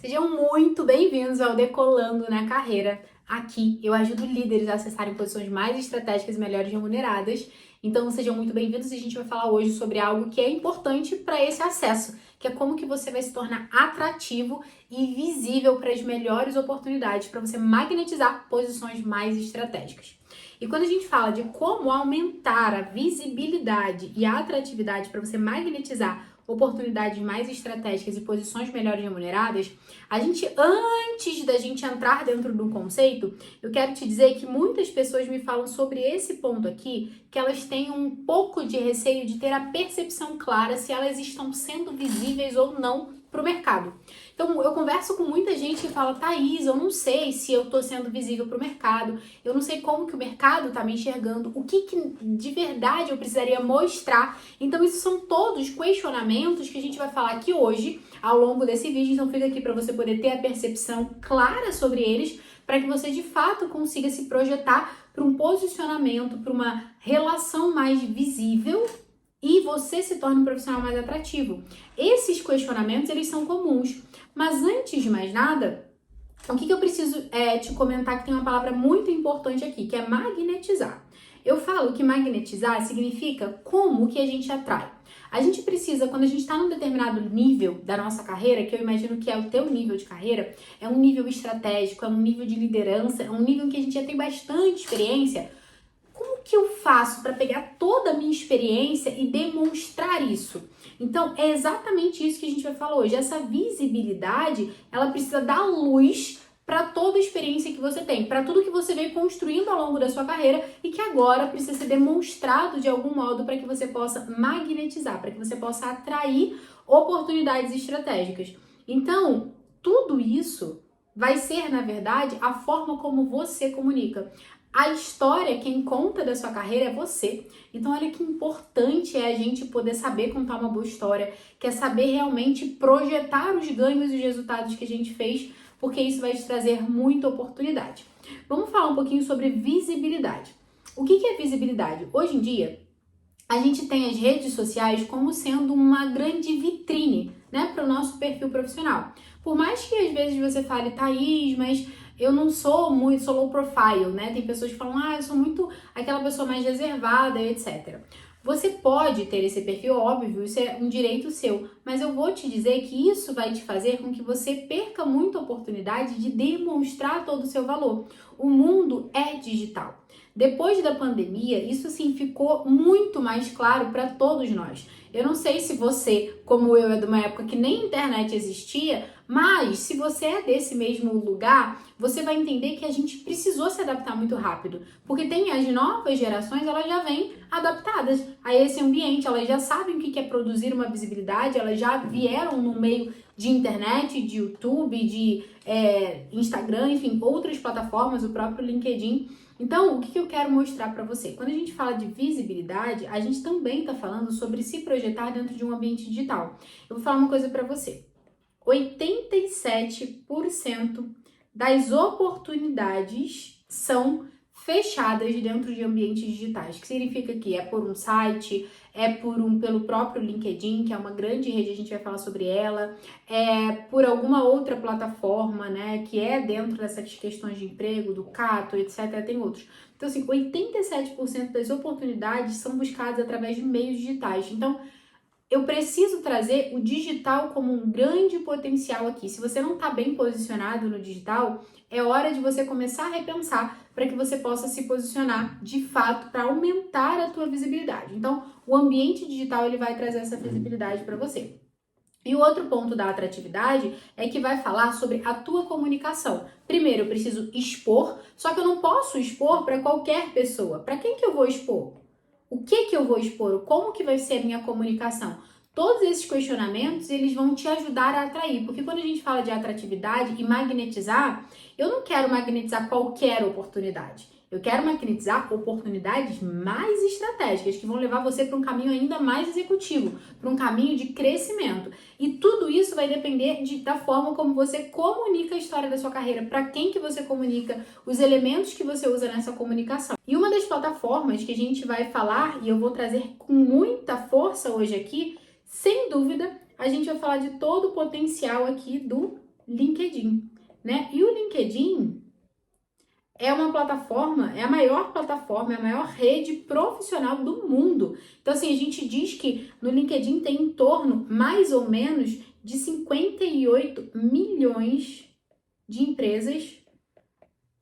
Sejam muito bem-vindos ao Decolando na Carreira. Aqui eu ajudo líderes a acessarem posições mais estratégicas e melhores remuneradas. Então sejam muito bem-vindos e a gente vai falar hoje sobre algo que é importante para esse acesso, que é como que você vai se tornar atrativo e visível para as melhores oportunidades para você magnetizar posições mais estratégicas. E quando a gente fala de como aumentar a visibilidade e a atratividade para você magnetizar oportunidades mais estratégicas e posições melhores remuneradas, antes da gente entrar dentro do conceito, eu quero te dizer que muitas pessoas me falam sobre esse ponto aqui, que elas têm um pouco de receio de ter a percepção clara se elas estão sendo visíveis ou não para o mercado. Então, eu converso com muita gente que fala, Thaís, eu não sei se eu estou sendo visível para o mercado, eu não sei como que o mercado está me enxergando, o que de verdade eu precisaria mostrar. Então, isso são todos questionamentos que a gente vai falar aqui hoje, ao longo desse vídeo. Então, fica aqui para você poder ter a percepção clara sobre eles, para que você de fato consiga se projetar para um posicionamento, para uma relação mais visível e você se torna um profissional mais atrativo. Esses questionamentos, eles são comuns. Mas antes de mais nada, o que eu preciso te comentar que tem uma palavra muito importante aqui, que é magnetizar. Eu falo que magnetizar significa como que a gente atrai. A gente precisa, quando a gente está num determinado nível da nossa carreira, que eu imagino que é o teu nível de carreira, é um nível estratégico, é um nível de liderança, é um nível em que a gente já tem bastante experiência. Como que eu faço para pegar toda a minha experiência e demonstrar isso? Então, é exatamente isso que a gente vai falar hoje. Essa visibilidade, ela precisa dar luz para toda a experiência que você tem, para tudo que você veio construindo ao longo da sua carreira e que agora precisa ser demonstrado de algum modo para que você possa magnetizar, para que você possa atrair oportunidades estratégicas. Então, tudo isso vai ser, na verdade, a forma como você comunica. A história, quem conta da sua carreira é você. Então, olha que importante é a gente poder saber contar uma boa história, que é saber realmente projetar os ganhos e os resultados que a gente fez, porque isso vai te trazer muita oportunidade. Vamos falar um pouquinho sobre visibilidade. O que é visibilidade? Hoje em dia, a gente tem as redes sociais como sendo uma grande vitrine, né, para o nosso perfil profissional. Por mais que às vezes você fale, Thaís, mas eu não sou muito, sou low profile, né? Tem pessoas que falam, eu sou muito aquela pessoa mais reservada, etc. Você pode ter esse perfil, óbvio, isso é um direito seu, mas eu vou te dizer que isso vai te fazer com que você perca muita oportunidade de demonstrar todo o seu valor. O mundo é digital. Depois da pandemia, isso sim ficou muito mais claro para todos nós. Eu não sei se você, como eu, é de uma época que nem internet existia, mas se você é desse mesmo lugar, você vai entender que a gente precisou se adaptar muito rápido, porque tem as novas gerações, elas já vêm adaptadas a esse ambiente, elas já sabem o que é produzir uma visibilidade, elas já vieram no meio de internet, de YouTube, de Instagram, enfim, outras plataformas, o próprio LinkedIn. Então, o que eu quero mostrar para você? Quando a gente fala de visibilidade, a gente também está falando sobre se projetar dentro de um ambiente digital. Eu vou falar uma coisa para você. 87% das oportunidades são fechadas dentro de ambientes digitais, que significa que é por um site, pelo próprio LinkedIn, que é uma grande rede, a gente vai falar sobre ela, é por alguma outra plataforma, né, que é dentro dessas questões de emprego, do Cato, etc, tem outros. Então, assim, 87% das oportunidades são buscadas através de meios digitais. Então, eu preciso trazer o digital como um grande potencial aqui. Se você não está bem posicionado no digital, é hora de você começar a repensar para que você possa se posicionar de fato para aumentar a tua visibilidade. Então, o ambiente digital ele vai trazer essa visibilidade para você. E o outro ponto da atratividade é que vai falar sobre a tua comunicação. Primeiro, eu preciso expor, só que eu não posso expor para qualquer pessoa. Para quem que eu vou expor? O que eu vou expor? Como que vai ser a minha comunicação? Todos esses questionamentos, eles vão te ajudar a atrair, porque quando a gente fala de atratividade e magnetizar, eu não quero magnetizar qualquer oportunidade. Eu quero magnetizar oportunidades mais estratégicas, que vão levar você para um caminho ainda mais executivo, para um caminho de crescimento. E tudo isso vai depender da forma como você comunica a história da sua carreira, para quem que você comunica, os elementos que você usa nessa comunicação. E uma das plataformas que a gente vai falar, e eu vou trazer com muita força hoje aqui, sem dúvida, a gente vai falar de todo o potencial aqui do LinkedIn, né? E o LinkedIn é uma plataforma, é a maior plataforma, é a maior rede profissional do mundo. Então, assim, a gente diz que no LinkedIn tem em torno, mais ou menos, de 58 milhões de empresas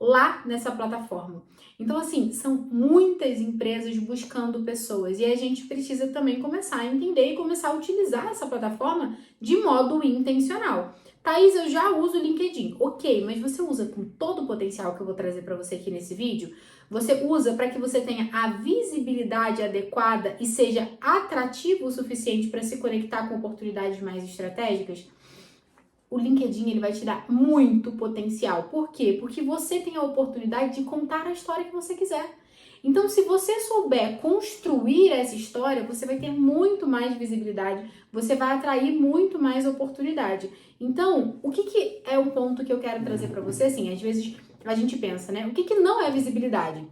lá nessa plataforma. Então, assim, são muitas empresas buscando pessoas e a gente precisa também começar a entender e começar a utilizar essa plataforma de modo intencional. Thaís, eu já uso o LinkedIn. Ok, mas você usa com todo o potencial que eu vou trazer para você aqui nesse vídeo? Você usa para que você tenha a visibilidade adequada e seja atrativo o suficiente para se conectar com oportunidades mais estratégicas? O LinkedIn ele vai te dar muito potencial. Por quê? Porque você tem a oportunidade de contar a história que você quiser. Então, se você souber construir essa história, você vai ter muito mais visibilidade, você vai atrair muito mais oportunidade. Então, o que é um ponto que eu quero trazer para você? Assim, às vezes a gente pensa, né? O que não é visibilidade?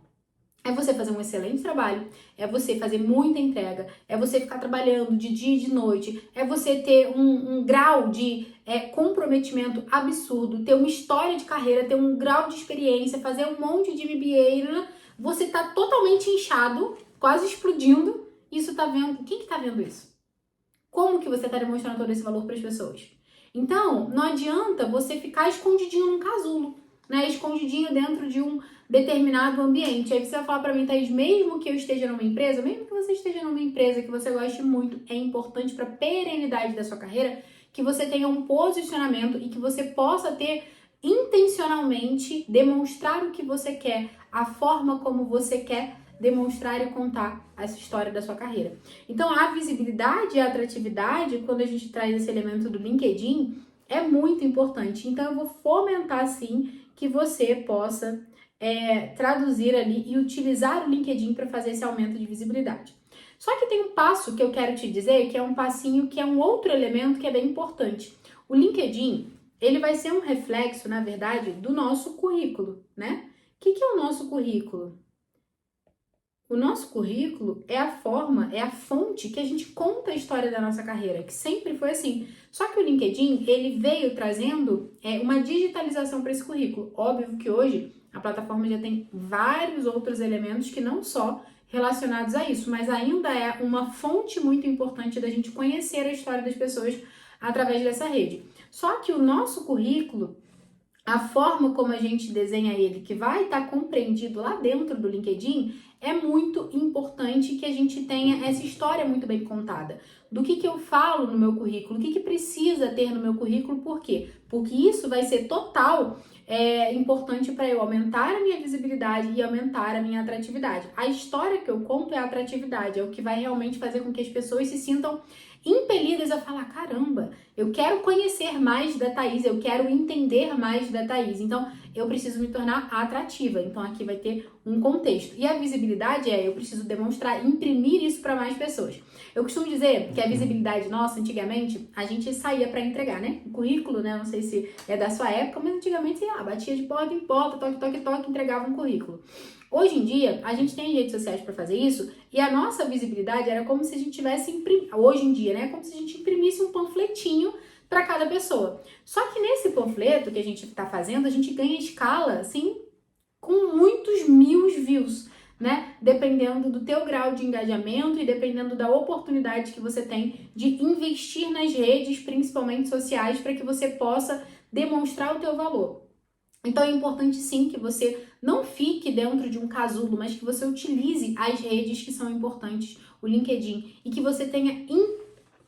É você fazer um excelente trabalho, é você fazer muita entrega, é você ficar trabalhando de dia e de noite, é você ter um grau de comprometimento absurdo, ter uma história de carreira, ter um grau de experiência, fazer um monte de MBA, você tá totalmente inchado, quase explodindo, isso tá vendo, quem que tá vendo isso? Como que você tá demonstrando todo esse valor para as pessoas? Então, não adianta você ficar escondidinho num casulo, né? Escondidinho dentro de um determinado ambiente. Aí você vai falar para mim, Thaís, mesmo que eu esteja numa empresa, mesmo que você esteja numa empresa que você goste muito, é importante para a perenidade da sua carreira que você tenha um posicionamento e que você possa ter intencionalmente demonstrar o que você quer, a forma como você quer demonstrar e contar essa história da sua carreira. Então, a visibilidade e a atratividade, quando a gente traz esse elemento do LinkedIn, é muito importante. Então, eu vou fomentar, sim, que você possa traduzir ali e utilizar o LinkedIn para fazer esse aumento de visibilidade. Só que tem um passo que eu quero te dizer, que é um passinho, que é um outro elemento que é bem importante. O LinkedIn, ele vai ser um reflexo, na verdade, do nosso currículo, né? O que é o nosso currículo? O nosso currículo é a forma, é a fonte que a gente conta a história da nossa carreira, que sempre foi assim. Só que o LinkedIn, ele veio trazendo uma digitalização para esse currículo. Óbvio que hoje a plataforma já tem vários outros elementos que não só relacionados a isso, mas ainda é uma fonte muito importante da gente conhecer a história das pessoas através dessa rede. Só que o nosso currículo, a forma como a gente desenha ele, que vai estar compreendido lá dentro do LinkedIn, é muito importante que a gente tenha essa história muito bem contada. Do que eu falo no meu currículo, o que precisa ter no meu currículo, por quê? Porque isso vai ser total importante para eu aumentar a minha visibilidade e aumentar a minha atratividade. A história que eu conto é a atratividade, é o que vai realmente fazer com que as pessoas se sintam impelidas a falar, caramba, eu quero conhecer mais da Thaís, eu quero entender mais da Thaís, então eu preciso me tornar atrativa, então aqui vai ter um contexto. E a visibilidade eu preciso demonstrar, imprimir isso para mais pessoas. Eu costumo dizer que a visibilidade nossa, antigamente, a gente saía para entregar, né? O currículo, né? Não sei se é da sua época, mas antigamente, batia de porta em porta, toque, toque, toque, entregava um currículo. Hoje em dia, a gente tem redes sociais para fazer isso e a nossa visibilidade era como se a gente tivesse hoje em dia, né? Como se a gente imprimisse um panfletinho para cada pessoa. Só que nesse panfleto que a gente está fazendo, a gente ganha escala, assim, com muitos mil views, né? Dependendo do teu grau de engajamento e dependendo da oportunidade que você tem de investir nas redes, principalmente sociais, para que você possa demonstrar o teu valor. Então é importante sim que você não fique dentro de um casulo, mas que você utilize as redes que são importantes, o LinkedIn, e que você tenha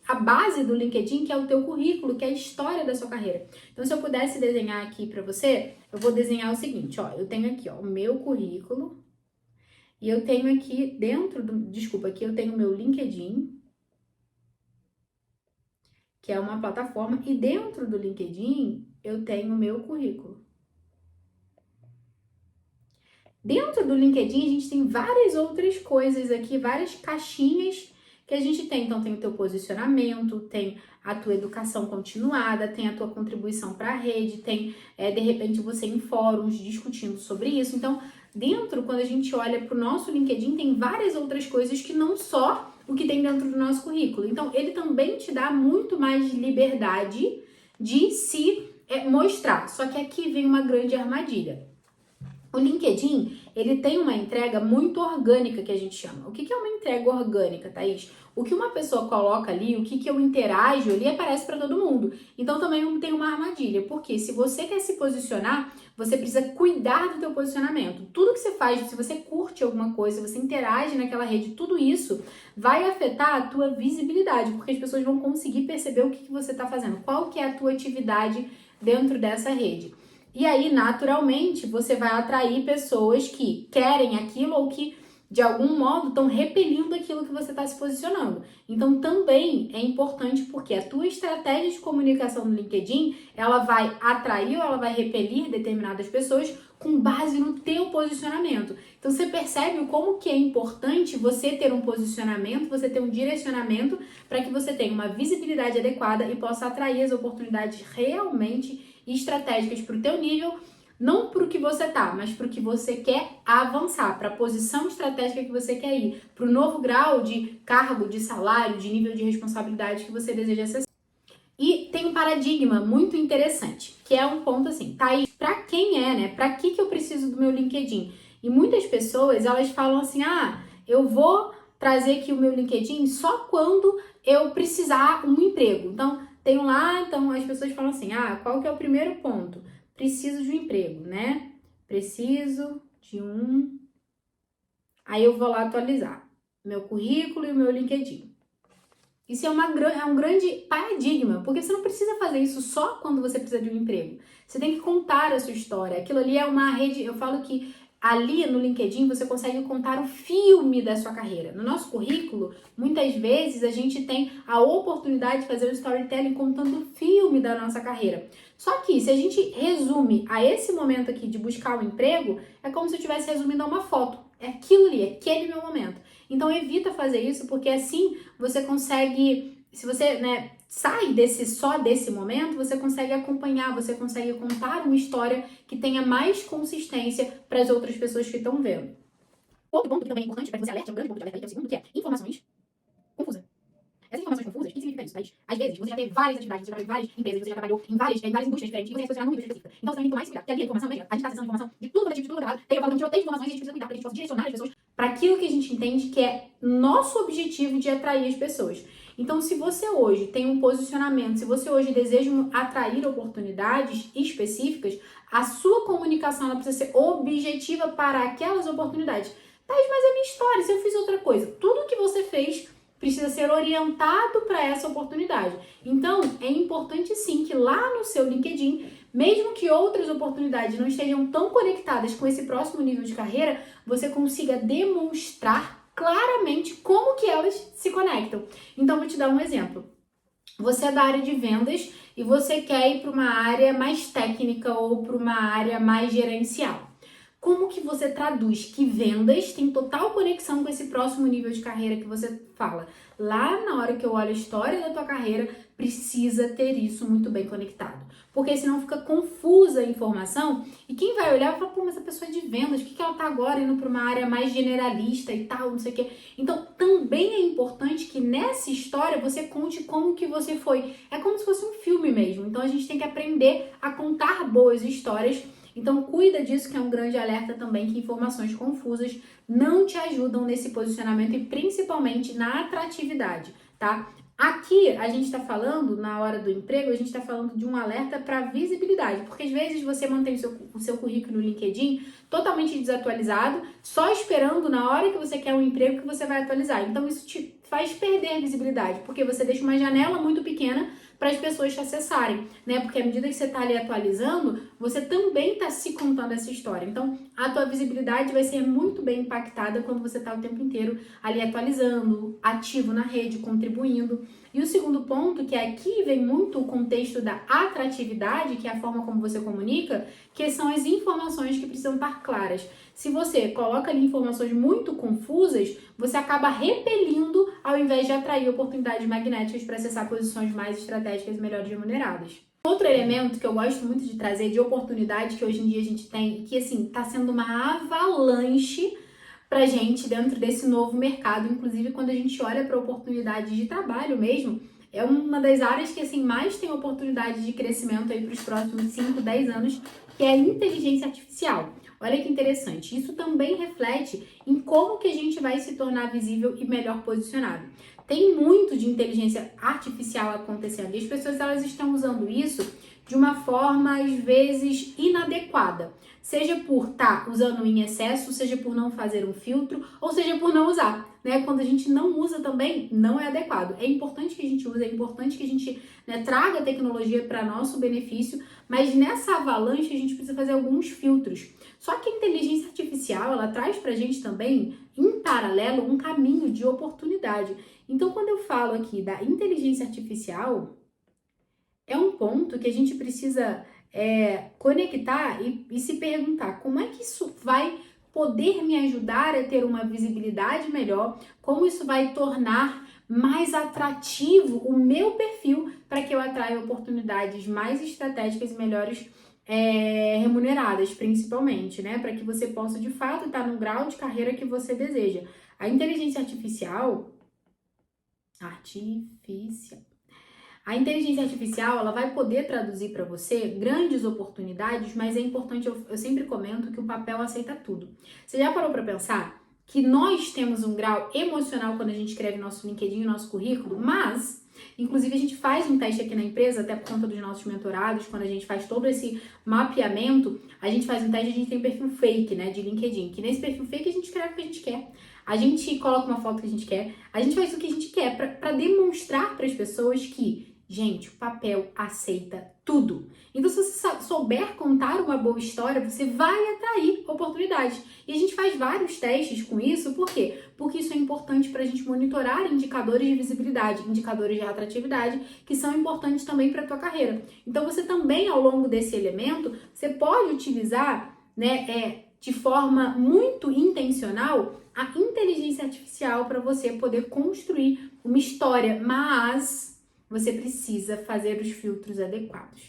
a base do LinkedIn, que é o teu currículo, que é a história da sua carreira. Então, se eu pudesse desenhar aqui para você, eu vou desenhar o seguinte, ó, eu tenho aqui, ó, o meu currículo, e eu tenho aqui dentro aqui eu tenho o meu LinkedIn, que é uma plataforma, e dentro do LinkedIn eu tenho o meu currículo. Dentro do LinkedIn, a gente tem várias outras coisas aqui, várias caixinhas que a gente tem. Então, tem o teu posicionamento, tem a tua educação continuada, tem a tua contribuição para a rede, tem, de repente, você em fóruns discutindo sobre isso. Então, dentro, quando a gente olha para o nosso LinkedIn, tem várias outras coisas que não só o que tem dentro do nosso currículo. Então, ele também te dá muito mais liberdade de se mostrar. Só que aqui vem uma grande armadilha. O LinkedIn, ele tem uma entrega muito orgânica, que a gente chama. O que é uma entrega orgânica, Thaís? O que uma pessoa coloca ali, o que eu interajo ali, aparece para todo mundo. Então também tem uma armadilha, porque se você quer se posicionar, você precisa cuidar do teu posicionamento. Tudo que você faz, se você curte alguma coisa, se você interage naquela rede, tudo isso vai afetar a tua visibilidade, porque as pessoas vão conseguir perceber o que você está fazendo, qual que é a tua atividade dentro dessa rede. E aí, naturalmente, você vai atrair pessoas que querem aquilo ou que, de algum modo, estão repelindo aquilo que você está se posicionando. Então, também é importante porque a tua estratégia de comunicação no LinkedIn, ela vai atrair ou ela vai repelir determinadas pessoas com base no teu posicionamento. Então, você percebe como que é importante você ter um posicionamento, você ter um direcionamento para que você tenha uma visibilidade adequada e possa atrair as oportunidades realmente estratégicas para o teu nível, não para o que você tá, mas para o que você quer avançar, para a posição estratégica que você quer ir, para o novo grau de cargo, de salário, de nível de responsabilidade que você deseja acessar. E tem um paradigma muito interessante, que é um ponto assim, tá aí, para quem é, né? Para que eu preciso do meu LinkedIn? E muitas pessoas, elas falam assim, eu vou trazer aqui o meu LinkedIn só quando eu precisar um emprego. Então, então as pessoas falam assim, qual que é o primeiro ponto? Preciso de um emprego, né? Preciso de um... Aí eu vou lá atualizar meu currículo e o meu LinkedIn. Isso é um grande paradigma, porque você não precisa fazer isso só quando você precisa de um emprego. Você tem que contar a sua história. Aquilo ali é uma rede, eu falo que ali no LinkedIn você consegue contar o filme da sua carreira. No nosso currículo, muitas vezes a gente tem a oportunidade de fazer o storytelling contando o filme da nossa carreira. Só que se a gente resume a esse momento aqui de buscar um emprego, é como se eu estivesse resumindo a uma foto. É aquilo ali, aquele meu momento. Então evita fazer isso, porque assim você consegue, se você, sai só desse momento, você consegue acompanhar, você consegue contar uma história que tenha mais consistência para as outras pessoas que estão vendo. Outro ponto que também é importante para que você alerte, é um grande ponto de alerta aí, que é o segundo, que é informações confusas. Essas informações confusas, o que significa isso, Thaís? Às vezes, você já teve várias atividades, você já trabalhou em várias empresas, você já trabalhou em várias indústrias diferentes, e você vai se posicionar numa indústria específica. Então, você tem que tomar esse cuidado, porque ali a informação, veja, a gente está acessando informação de tudo, de tudo lado, tem a de outras informações, e a gente precisa cuidar, para a gente possa direcionar as pessoas para aquilo que a gente entende que é nosso objetivo de atrair as pessoas. Então, se você hoje tem um posicionamento, se você hoje deseja atrair oportunidades específicas, a sua comunicação ela precisa ser objetiva para aquelas oportunidades. Thaís, mas é minha história, se eu fiz outra coisa, tudo que você fez precisa ser orientado para essa oportunidade. Então, é importante sim que lá no seu LinkedIn, mesmo que outras oportunidades não estejam tão conectadas com esse próximo nível de carreira, você consiga demonstrar claramente como que elas se conectam. Então, vou te dar um exemplo. Você é da área de vendas e você quer ir para uma área mais técnica ou para uma área mais gerencial. Como que você traduz que vendas tem total conexão com esse próximo nível de carreira que você fala? Lá na hora que eu olho a história da tua carreira, precisa ter isso muito bem conectado. Porque senão fica confusa a informação e quem vai olhar vai falar, mas essa pessoa é de vendas, por que ela tá agora indo para uma área mais generalista e tal, não sei o quê. Então, também é importante que nessa história você conte como que você foi. É como se fosse um filme mesmo. Então, a gente tem que aprender a contar boas histórias. Então, cuida disso, que é um grande alerta também, que informações confusas não te ajudam nesse posicionamento e principalmente na atratividade, tá? Aqui, a gente está falando, na hora do emprego, a gente está falando de um alerta para visibilidade, porque às vezes você mantém o seu currículo no LinkedIn totalmente desatualizado, só esperando na hora que você quer um emprego que você vai atualizar. Então, isso te faz perder visibilidade, porque você deixa uma janela muito pequena para as pessoas te acessarem, né? Porque à medida que você está ali atualizando, você também está se contando essa história. Então, a tua visibilidade vai ser muito bem impactada quando você está o tempo inteiro ali atualizando, ativo na rede, contribuindo. E o segundo ponto, que aqui vem muito o contexto da atratividade, que é a forma como você comunica, que são as informações que precisam estar claras. Se você coloca ali informações muito confusas, você acaba repelindo ao invés de atrair oportunidades magnéticas para acessar posições mais estratégicas e melhores remuneradas. Outro elemento que eu gosto muito de trazer de oportunidade que hoje em dia a gente tem e que, assim, está sendo uma avalanche pra gente dentro desse novo mercado, inclusive quando a gente olha para oportunidades de trabalho mesmo, É uma das áreas que assim mais tem oportunidade de crescimento aí para os próximos 5, 10 anos, que é a inteligência artificial. Olha que interessante. Isso também reflete em como que a gente vai se tornar visível e melhor posicionado. Tem muito de inteligência artificial acontecendo e as pessoas elas estão usando isso de uma forma às vezes inadequada. Seja por estar usando em excesso, seja por não fazer um filtro, ou seja por não usar, né? Quando a gente não usa também, não é adequado. É importante que a gente use, é importante que a gente, né, traga a tecnologia para nosso benefício, mas nessa avalanche a gente precisa fazer alguns filtros. Só que a inteligência artificial, ela traz pra gente também, em paralelo, um caminho de oportunidade. Então, quando eu falo aqui da inteligência artificial, é um ponto que a gente precisa conectar e se perguntar como é que isso vai poder me ajudar a ter uma visibilidade melhor, como isso vai tornar mais atrativo o meu perfil para que eu atraia oportunidades mais estratégicas e melhores remuneradas, principalmente, né? Para que você possa, de fato, estar no grau de carreira que você deseja. A inteligência artificial. A inteligência artificial, ela vai poder traduzir para você grandes oportunidades, mas é importante, eu sempre comento que o papel aceita tudo. Você já parou para pensar que nós temos um grau emocional quando a gente escreve nosso LinkedIn, nosso currículo, mas, inclusive, a gente faz um teste aqui na empresa, até por conta dos nossos mentorados, quando a gente faz todo esse mapeamento, a gente faz um teste e a gente tem um perfil fake, né, de LinkedIn, que nesse perfil fake a gente escreve o que a gente quer. A gente coloca uma foto que a gente quer, a gente faz o que a gente quer para demonstrar para as pessoas que, gente, o papel aceita tudo. Então, se você souber contar uma boa história, você vai atrair oportunidades. E a gente faz vários testes com isso, por quê? Porque isso é importante para a gente monitorar indicadores de visibilidade, indicadores de atratividade, que são importantes também para a tua carreira. Então, você também, ao longo desse elemento, você pode utilizar, né, de forma muito intencional, a inteligência artificial para você poder construir uma história, mas você precisa fazer os filtros adequados.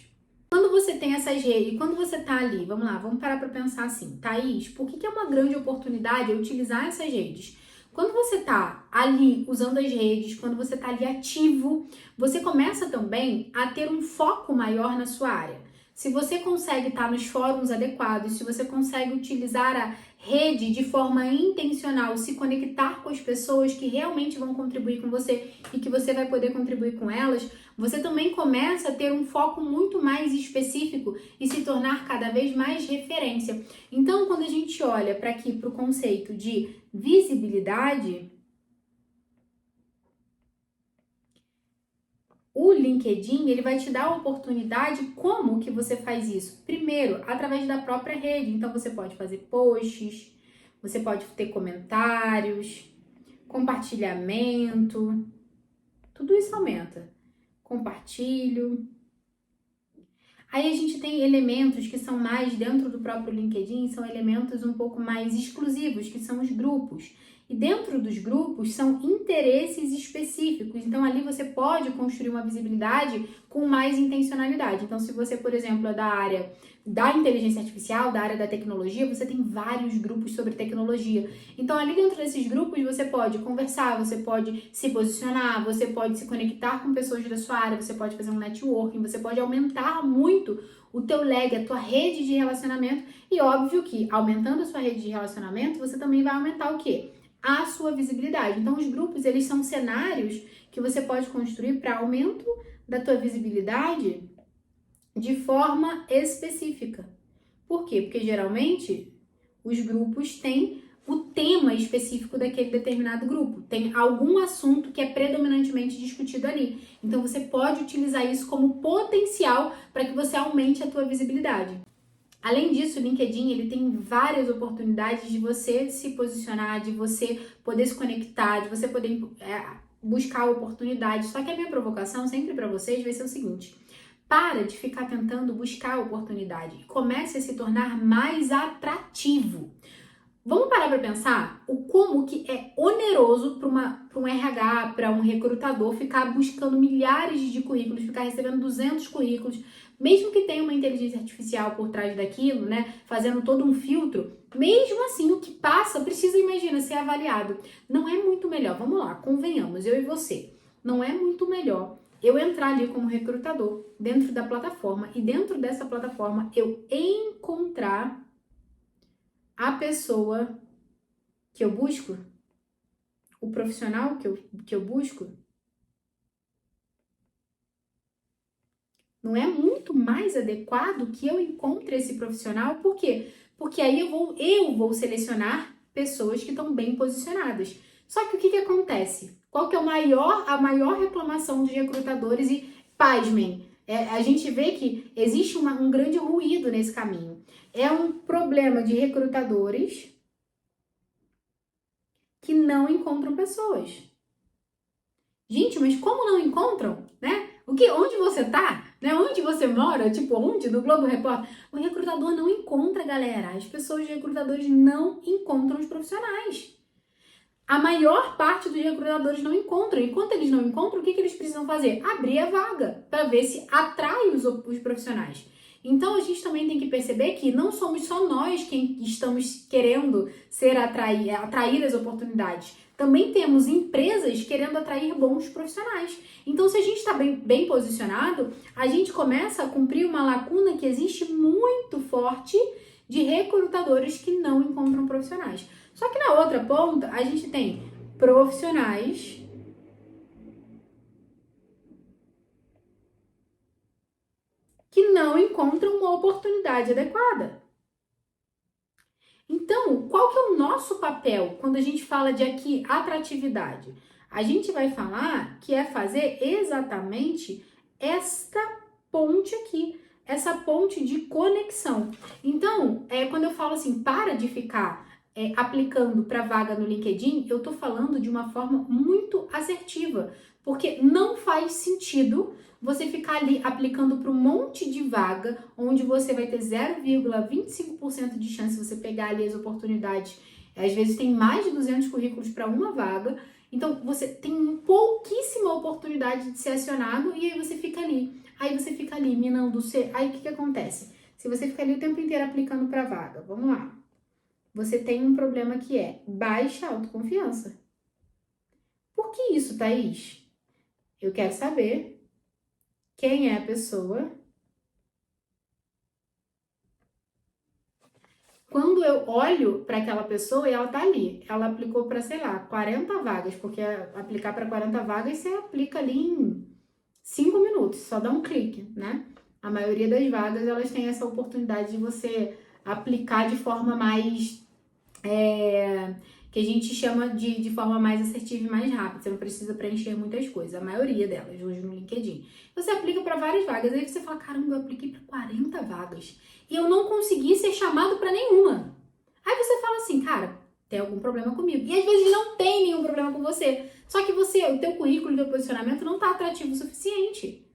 Quando você tem essas redes, quando você tá ali, vamos lá, vamos parar para pensar assim, Thaís, por que é uma grande oportunidade utilizar essas redes? Quando você tá ali usando as redes, quando você tá ali ativo, você começa também a ter um foco maior na sua área. Se você consegue estar nos fóruns adequados, se você consegue utilizar a rede de forma intencional, se conectar com as pessoas que realmente vão contribuir com você e que você vai poder contribuir com elas, você também começa a ter um foco muito mais específico e se tornar cada vez mais referência. Então, quando a gente olha para aqui, para o conceito de visibilidade, o LinkedIn, ele vai te dar a oportunidade. Como que você faz isso? Primeiro, através da própria rede. Então, você pode fazer posts, você pode ter comentários, compartilhamento, tudo isso aumenta. Compartilho. Aí a gente tem elementos que são mais dentro do próprio LinkedIn, são elementos um pouco mais exclusivos, que são os grupos. E dentro dos grupos são interesses específicos. Então ali você pode construir uma visibilidade com mais intencionalidade. Então se você, por exemplo, é da área da inteligência artificial, da área da tecnologia, você tem vários grupos sobre tecnologia. Então ali dentro desses grupos você pode conversar, você pode se posicionar, você pode se conectar com pessoas da sua área, você pode fazer um networking, você pode aumentar muito o teu leg, a tua rede de relacionamento. E óbvio que aumentando a sua rede de relacionamento, você também vai aumentar o quê? A sua visibilidade. Então os grupos, eles são cenários que você pode construir para aumento da tua visibilidade de forma específica. Por quê? Porque geralmente os grupos têm o tema específico daquele determinado grupo. Tem algum assunto que é predominantemente discutido ali. Então você pode utilizar isso como potencial para que você aumente a tua visibilidade. Além disso, o LinkedIn ele tem várias oportunidades de você se posicionar, de você poder se conectar, de você poder buscar oportunidades. Só que a minha provocação sempre para vocês vai ser o seguinte: para de ficar tentando buscar oportunidade e comece a se tornar mais atrativo. Vamos parar para pensar o como que é oneroso para um RH, para um recrutador ficar buscando milhares de currículos, ficar recebendo 200 currículos, mesmo que tenha uma inteligência artificial por trás daquilo, né, fazendo todo um filtro, mesmo assim o que passa precisa, imagina, ser avaliado. Não é muito melhor, vamos lá, convenhamos, eu e você, não é muito melhor eu entrar ali como recrutador dentro da plataforma e dentro dessa plataforma eu encontrar a pessoa que eu busco, o profissional que eu busco. Não é muito mais adequado que eu encontre esse profissional? Por quê? Porque aí eu vou selecionar pessoas que estão bem posicionadas. Só que o que acontece? Qual que é a maior reclamação dos recrutadores? E, pasmem, a gente vê que existe um grande ruído nesse caminho. É um problema de recrutadores que não encontram pessoas. Gente, mas como não encontram, né? Onde você tá? Né? Onde você mora? Tipo, onde? No Globo Repórter? O recrutador não encontra, galera. As pessoas, os recrutadores não encontram os profissionais. A maior parte dos recrutadores não encontram. Enquanto eles não encontram, o que eles precisam fazer? Abrir a vaga para ver se atrai os profissionais. Então, a gente também tem que perceber que não somos só nós quem estamos querendo atrair as oportunidades. Também temos empresas querendo atrair bons profissionais. Então, se a gente está bem posicionado, a gente começa a cumprir uma lacuna que existe muito forte de recrutadores que não encontram profissionais. Só que na outra ponta, a gente tem profissionais que não encontram uma oportunidade adequada. Então, qual que é o nosso papel quando a gente fala de aqui atratividade? A gente vai falar que é fazer exatamente esta ponte aqui, essa ponte de conexão. Então, quando eu falo assim, para de ficar aplicando para vaga no LinkedIn, eu tô falando de uma forma muito assertiva, porque não faz sentido você ficar ali aplicando para um monte de vaga, onde você vai ter 0,25% de chance de você pegar ali as oportunidades. Às vezes tem mais de 200 currículos para uma vaga, então você tem pouquíssima oportunidade de ser acionado e aí você fica ali. Aí você fica ali minando o ser. Aí o que acontece? Se você ficar ali o tempo inteiro aplicando para vaga, vamos lá. Você tem um problema que é baixa autoconfiança. Por que isso, Thaís? Eu quero saber quem é a pessoa. Quando eu olho para aquela pessoa e ela tá ali, ela aplicou para, sei lá, 40 vagas, porque aplicar para 40 vagas você aplica ali em 5 minutos, só dá um clique, né? A maioria das vagas, elas têm essa oportunidade de você aplicar de forma mais, que a gente chama de forma mais assertiva e mais rápida. Você não precisa preencher muitas coisas, a maioria delas, hoje no LinkedIn. Você aplica para várias vagas, aí você fala, caramba, eu apliquei para 40 vagas e eu não consegui ser chamado para nenhuma. Aí você fala assim, cara, tem algum problema comigo. E às vezes não tem nenhum problema com você. Só que o teu currículo, o teu posicionamento não está atrativo o suficiente.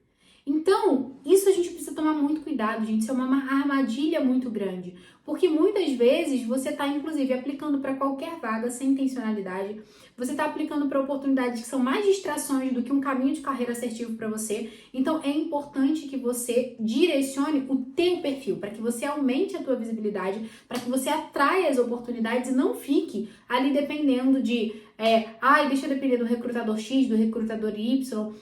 Então, isso a gente precisa tomar muito cuidado, gente. Isso é uma armadilha muito grande. Porque muitas vezes você está, inclusive, aplicando para qualquer vaga sem intencionalidade. Você está aplicando para oportunidades que são mais distrações do que um caminho de carreira assertivo para você. Então, é importante que você direcione o teu perfil, para que você aumente a tua visibilidade, para que você atraia as oportunidades e não fique ali dependendo de deixa eu depender do recrutador X, do recrutador Y.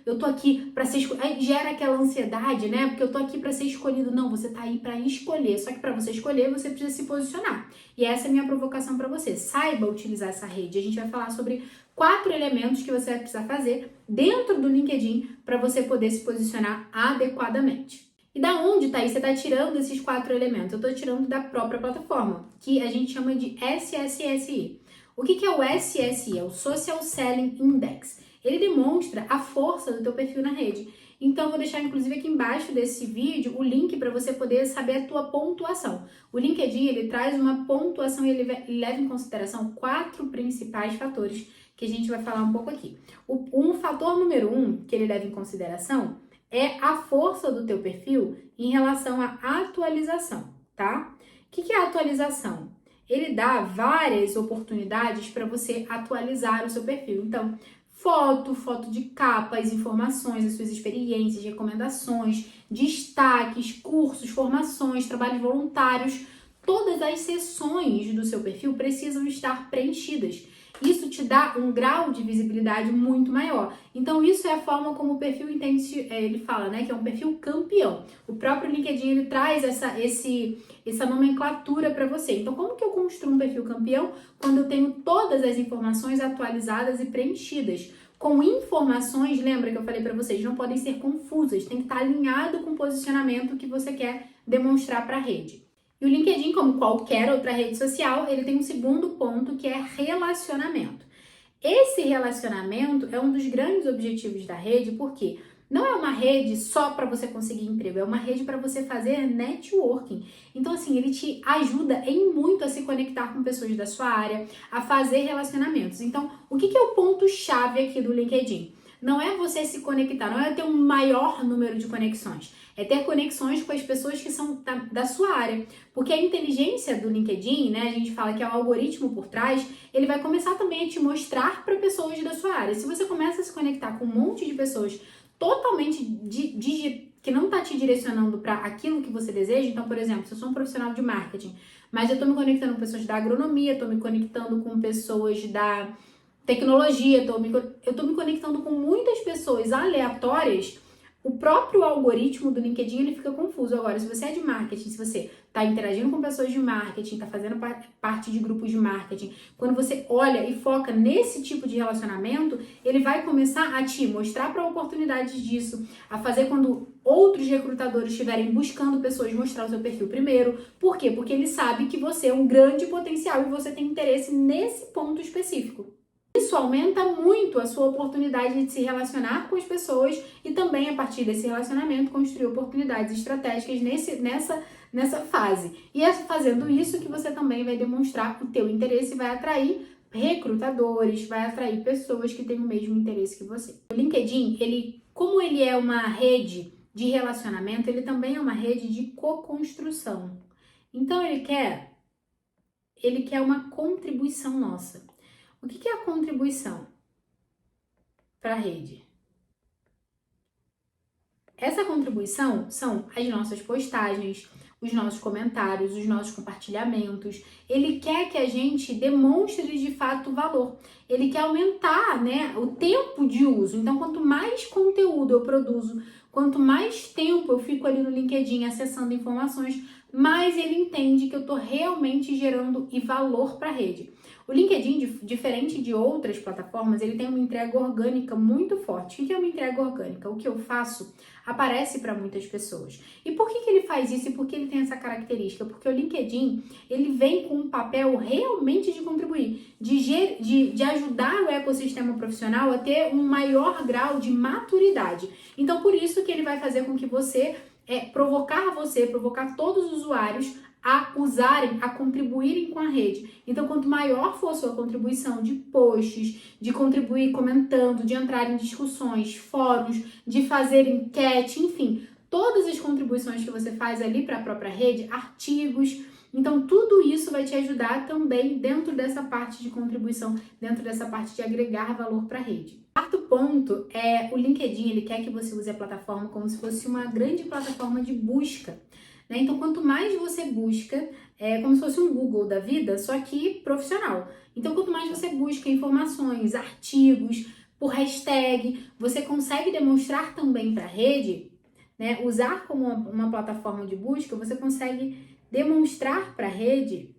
Eu tô aqui para ser escolhido. Aí gera aquela ansiedade, né? Porque eu tô aqui para ser escolhido. Não, você tá aí para escolher. Só que para você escolher, você precisa se posicionar. E essa é a minha provocação para você. Saiba utilizar essa rede. A gente vai falar sobre 4 elementos que você vai precisar fazer dentro do LinkedIn para você poder se posicionar adequadamente. E da onde, Thaís, você está tirando esses 4 elementos? Eu estou tirando da própria plataforma, que a gente chama de SSSI. O que é o SSI? É o Social Selling Index. Ele demonstra a força do teu perfil na rede. Então, eu vou deixar, inclusive, aqui embaixo desse vídeo o link para você poder saber a tua pontuação. O LinkedIn, ele traz uma pontuação e ele leva em consideração 4 principais fatores que a gente vai falar um pouco aqui. O fator número 1 que ele leva em consideração é a força do teu perfil em relação à atualização, tá? O que é a atualização? Ele dá várias oportunidades para você atualizar o seu perfil. Então, foto de capa, as informações, as suas experiências, recomendações, destaques, cursos, formações, trabalhos voluntários, todas as seções do seu perfil precisam estar preenchidas. isso te dá um grau de visibilidade muito maior. Então, isso é a forma como o perfil entende, ele fala, né, que é um perfil campeão. O próprio LinkedIn, ele traz essa nomenclatura para você. Então, como que eu construo um perfil campeão? Quando eu tenho todas as informações atualizadas e preenchidas. Com informações, lembra que eu falei para vocês, não podem ser confusas, tem que estar alinhado com o posicionamento que você quer demonstrar para a rede. E o LinkedIn, como qualquer outra rede social, ele tem um segundo ponto que é relacionamento. Esse relacionamento é um dos grandes objetivos da rede, porque não é uma rede só para você conseguir emprego, é uma rede para você fazer networking. Então, assim, ele te ajuda em muito a se conectar com pessoas da sua área, a fazer relacionamentos. Então, o que é o ponto-chave aqui do LinkedIn? Não é você se conectar, não é ter um maior número de conexões, é ter conexões com as pessoas que são da sua área. Porque a inteligência do LinkedIn, né, a gente fala que é o algoritmo por trás, ele vai começar também a te mostrar para pessoas da sua área. Se você começa a se conectar com um monte de pessoas totalmente que não está te direcionando para aquilo que você deseja, então, por exemplo, se eu sou um profissional de marketing, mas eu estou me conectando com pessoas da agronomia, estou me conectando com pessoas da tecnologia, eu estou me conectando com muitas pessoas aleatórias, o próprio algoritmo do LinkedIn ele fica confuso. Agora, se você é de marketing, se você está interagindo com pessoas de marketing, está fazendo parte de grupos de marketing, quando você olha e foca nesse tipo de relacionamento, ele vai começar a te mostrar para oportunidades disso, a fazer quando outros recrutadores estiverem buscando pessoas, mostrar o seu perfil primeiro. Por quê? Porque ele sabe que você é um grande potencial e você tem interesse nesse ponto específico. Isso aumenta muito a sua oportunidade de se relacionar com as pessoas e também, a partir desse relacionamento, construir oportunidades estratégicas nessa fase. E é fazendo isso que você também vai demonstrar o teu interesse e vai atrair recrutadores, vai atrair pessoas que têm o mesmo interesse que você. O LinkedIn, como ele é uma rede de relacionamento, ele também é uma rede de co-construção. Então, ele quer uma contribuição nossa. O que é a contribuição para a rede? Essa contribuição são as nossas postagens, os nossos comentários, os nossos compartilhamentos. Ele quer que a gente demonstre de fato valor. Ele quer aumentar, né, o tempo de uso. Então, quanto mais conteúdo eu produzo, quanto mais tempo eu fico ali no LinkedIn acessando informações, mais ele entende que eu estou realmente gerando valor para a rede. O LinkedIn, diferente de outras plataformas, ele tem uma entrega orgânica muito forte. O que é uma entrega orgânica? O que eu faço aparece para muitas pessoas. E por que ele faz isso e por que ele tem essa característica? Porque o LinkedIn, ele vem com um papel realmente de contribuir, de ajudar o ecossistema profissional a ter um maior grau de maturidade. Então, por isso que ele vai fazer com que você, provocar todos os usuários a usarem, a contribuírem com a rede. Então, quanto maior for a sua contribuição de posts, de contribuir comentando, de entrar em discussões, fóruns, de fazer enquete, enfim, todas as contribuições que você faz ali para a própria rede, artigos, então tudo isso vai te ajudar também dentro dessa parte de contribuição, dentro dessa parte de agregar valor para a rede. Quarto ponto é o LinkedIn, ele quer que você use a plataforma como se fosse uma grande plataforma de busca. Então, quanto mais você busca, é como se fosse um Google da vida, só que profissional. Então, quanto mais você busca informações, artigos, por hashtag, você consegue demonstrar também para a rede, né? Usar como uma plataforma de busca, você consegue demonstrar para a rede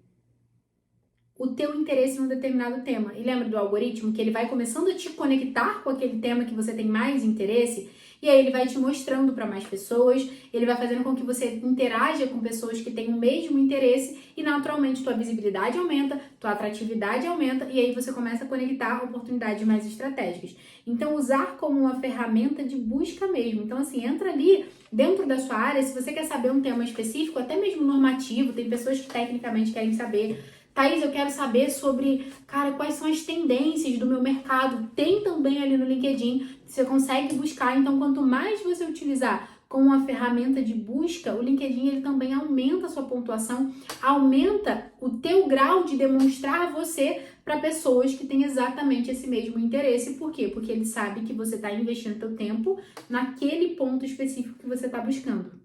o teu interesse em um determinado tema. E lembra do algoritmo que ele vai começando a te conectar com aquele tema que você tem mais interesse, e aí ele vai te mostrando para mais pessoas, ele vai fazendo com que você interaja com pessoas que têm o mesmo interesse e naturalmente tua visibilidade aumenta, tua atratividade aumenta e aí você começa a conectar oportunidades mais estratégicas. Então usar como uma ferramenta de busca mesmo. Então assim, entra ali dentro da sua área, se você quer saber um tema específico, até mesmo normativo, tem pessoas que tecnicamente querem saber. Thaís, eu quero saber sobre, quais são as tendências do meu mercado. Tem também ali no LinkedIn, você consegue buscar. Então, quanto mais você utilizar como uma ferramenta de busca, o LinkedIn ele também aumenta a sua pontuação, aumenta o teu grau de demonstrar você para pessoas que têm exatamente esse mesmo interesse. Por quê? Porque ele sabe que você está investindo seu tempo naquele ponto específico que você está buscando.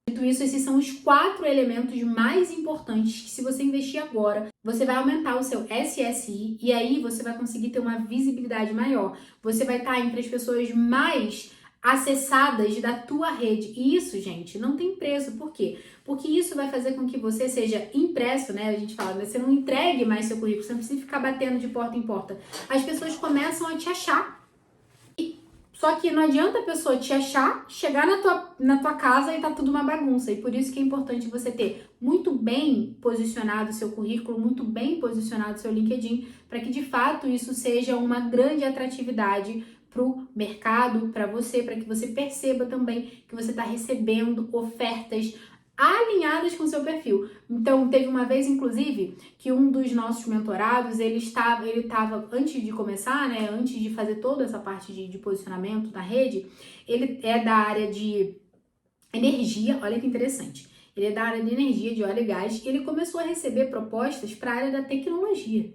Dito isso, esses são os 4 elementos mais importantes que, se você investir agora, você vai aumentar o seu SSI e aí você vai conseguir ter uma visibilidade maior. Você vai estar entre as pessoas mais acessadas da tua rede. E isso, gente, não tem preço. Por quê? Porque isso vai fazer com que você seja impresso, né? A gente fala, você não entregue mais seu currículo, você não precisa ficar batendo de porta em porta. As pessoas começam a te achar. Só que não adianta a pessoa te achar, chegar na tua casa e tá tudo uma bagunça. E por isso que é importante você ter muito bem posicionado o seu currículo, muito bem posicionado o seu LinkedIn, para que de fato isso seja uma grande atratividade para o mercado, para você, para que você perceba também que você está recebendo ofertas alinhadas com o seu perfil. Então, teve uma vez, inclusive, que um dos nossos mentorados, ele estava antes de começar, né, antes de fazer toda essa parte de posicionamento na rede, ele é da área de energia, olha que interessante. Ele é da área de energia, de óleo e gás, e ele começou a receber propostas para a área da tecnologia.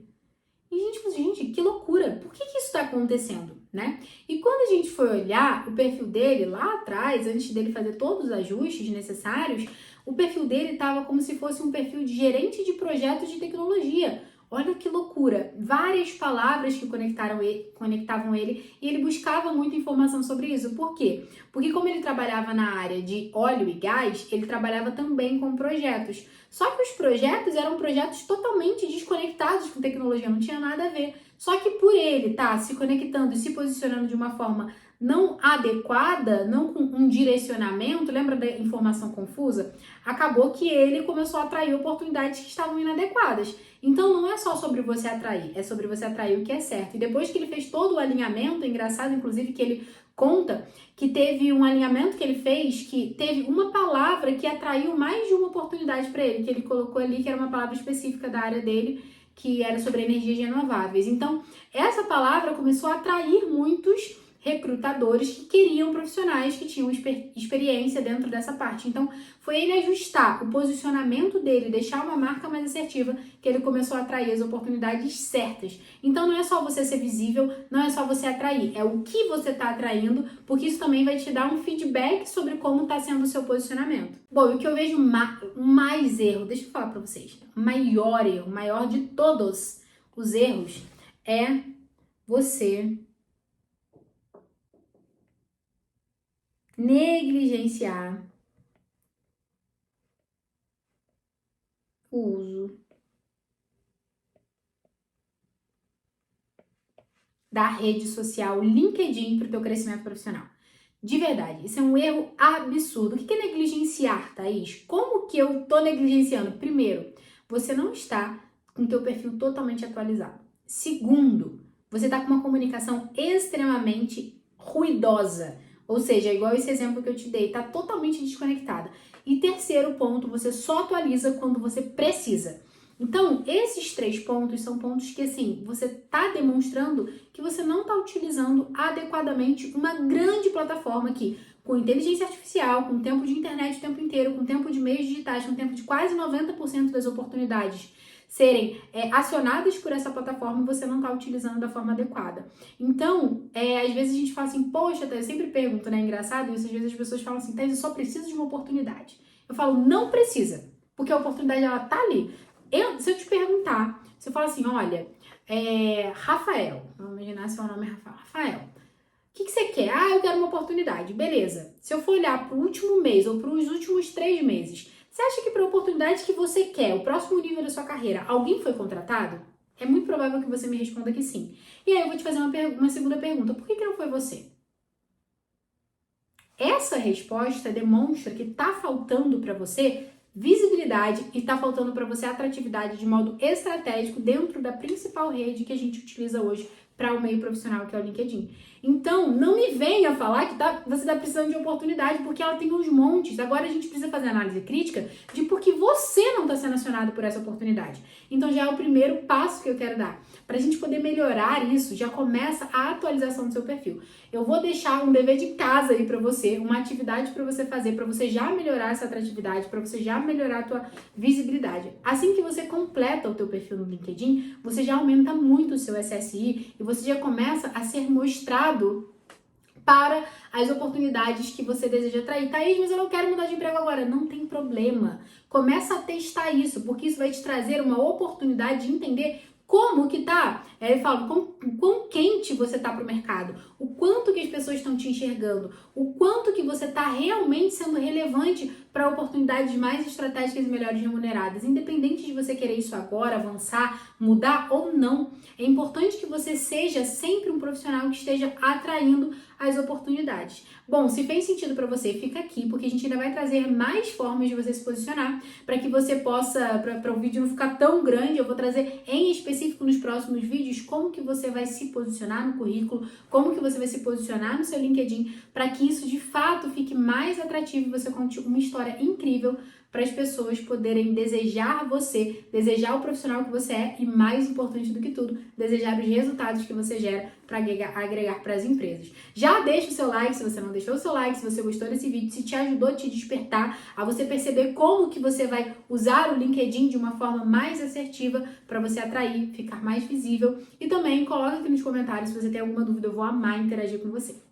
E a gente falou, gente, que loucura, por que isso está acontecendo, né? E quando a gente foi olhar o perfil dele lá atrás, antes dele fazer todos os ajustes necessários, o perfil dele estava como se fosse um perfil de gerente de projetos de tecnologia. Olha que loucura, várias palavras que conectavam ele e ele buscava muita informação sobre isso. Por quê? Porque como ele trabalhava na área de óleo e gás, ele trabalhava também com projetos. Só que os projetos eram projetos totalmente desconectados com tecnologia, não tinha nada a ver. Só que por ele estar se conectando e se posicionando de uma forma não adequada, não com um direcionamento, lembra da informação confusa? Acabou que ele começou a atrair oportunidades que estavam inadequadas. Então não é só sobre você atrair, é sobre você atrair o que é certo. E depois que ele fez todo o alinhamento, é engraçado inclusive que ele conta que teve um alinhamento que ele fez, que teve uma palavra que atraiu mais de uma oportunidade para ele, que ele colocou ali, que era uma palavra específica da área dele, que era sobre energias renováveis. Então, essa palavra começou a atrair muitos recrutadores que queriam profissionais que tinham experiência dentro dessa parte. Então, foi ele ajustar o posicionamento dele, deixar uma marca mais assertiva, que ele começou a atrair as oportunidades certas. Então, não é só você ser visível, não é só você atrair, é o que você está atraindo, porque isso também vai te dar um feedback sobre como está sendo o seu posicionamento. Bom, e o que eu vejo mais erro, deixa eu falar para vocês, maior erro, maior de todos os erros, é você negligenciar o uso da rede social LinkedIn para o teu crescimento profissional. De verdade, isso é um erro absurdo. O que é negligenciar, Thaís? Como que eu tô negligenciando? Primeiro, você não está com o teu perfil totalmente atualizado. Segundo, você está com uma comunicação extremamente ruidosa. Ou seja, igual esse exemplo que eu te dei, está totalmente desconectada. E terceiro ponto, você só atualiza quando você precisa. Então, esses 3 pontos são pontos que, assim, você está demonstrando que você não está utilizando adequadamente uma grande plataforma que, com inteligência artificial, com tempo de internet o tempo inteiro, com tempo de meios digitais, com tempo de quase 90% das oportunidades serem acionadas por essa plataforma, você não está utilizando da forma adequada. Então, às vezes a gente fala assim, poxa, eu sempre pergunto, né, engraçado isso, às vezes as pessoas falam assim, Thaís, eu só preciso de uma oportunidade. Eu falo, não precisa, porque a oportunidade, ela tá ali. Se eu te perguntar, se eu falar assim, olha, Rafael, vamos imaginar se o nome é Rafael. Rafael, o que você quer? Ah, eu quero uma oportunidade, beleza. Se eu for olhar para o último mês ou para os últimos 3 meses, você acha que para a oportunidade que você quer, o próximo nível da sua carreira, alguém foi contratado? É muito provável que você me responda que sim. E aí eu vou te fazer uma segunda pergunta. Por que não foi você? Essa resposta demonstra que está faltando para você visibilidade e está faltando para você atratividade de modo estratégico dentro da principal rede que a gente utiliza hoje para o meio profissional, que é o LinkedIn. Então, não me venha falar que você está precisando de oportunidade, porque ela tem uns montes. Agora a gente precisa fazer análise crítica de por que você não está sendo acionado por essa oportunidade. Então, já é o primeiro passo que eu quero dar. Para a gente poder melhorar isso, já começa a atualização do seu perfil. Eu vou deixar um dever de casa aí para você, uma atividade para você fazer, para você já melhorar essa atratividade, para você já melhorar a tua visibilidade. Assim que você completa o teu perfil no LinkedIn, você já aumenta muito o seu SSI e você já começa a ser mostrado para as oportunidades que você deseja atrair. Thaís, mas eu não quero mudar de emprego agora. Não tem problema. Começa a testar isso, porque isso vai te trazer uma oportunidade de entender como que tá. Ele fala, quão quente você tá pro mercado, o quanto que as pessoas estão te enxergando, o quanto que você tá realmente sendo relevante para oportunidades mais estratégicas e melhores remuneradas. Independente de você querer isso agora, avançar, mudar ou não, é importante que você seja sempre um profissional que esteja atraindo as oportunidades. Bom, se fez sentido para você, fica aqui, porque a gente ainda vai trazer mais formas de você se posicionar para que você possa, para o vídeo não ficar tão grande, eu vou trazer em específico nos próximos vídeos como que você vai se posicionar no currículo, como que você vai se posicionar no seu LinkedIn, para que isso de fato fique mais atrativo e você conte uma história incrível para as pessoas poderem desejar você, desejar o profissional que você é e, mais importante do que tudo, desejar os resultados que você gera para agregar para as empresas. Já deixa o seu like se você não deixou o seu like, se você gostou desse vídeo, se te ajudou a te despertar, a você perceber como que você vai usar o LinkedIn de uma forma mais assertiva para você atrair, ficar mais visível. E também coloca aqui nos comentários se você tem alguma dúvida, eu vou amar interagir com você.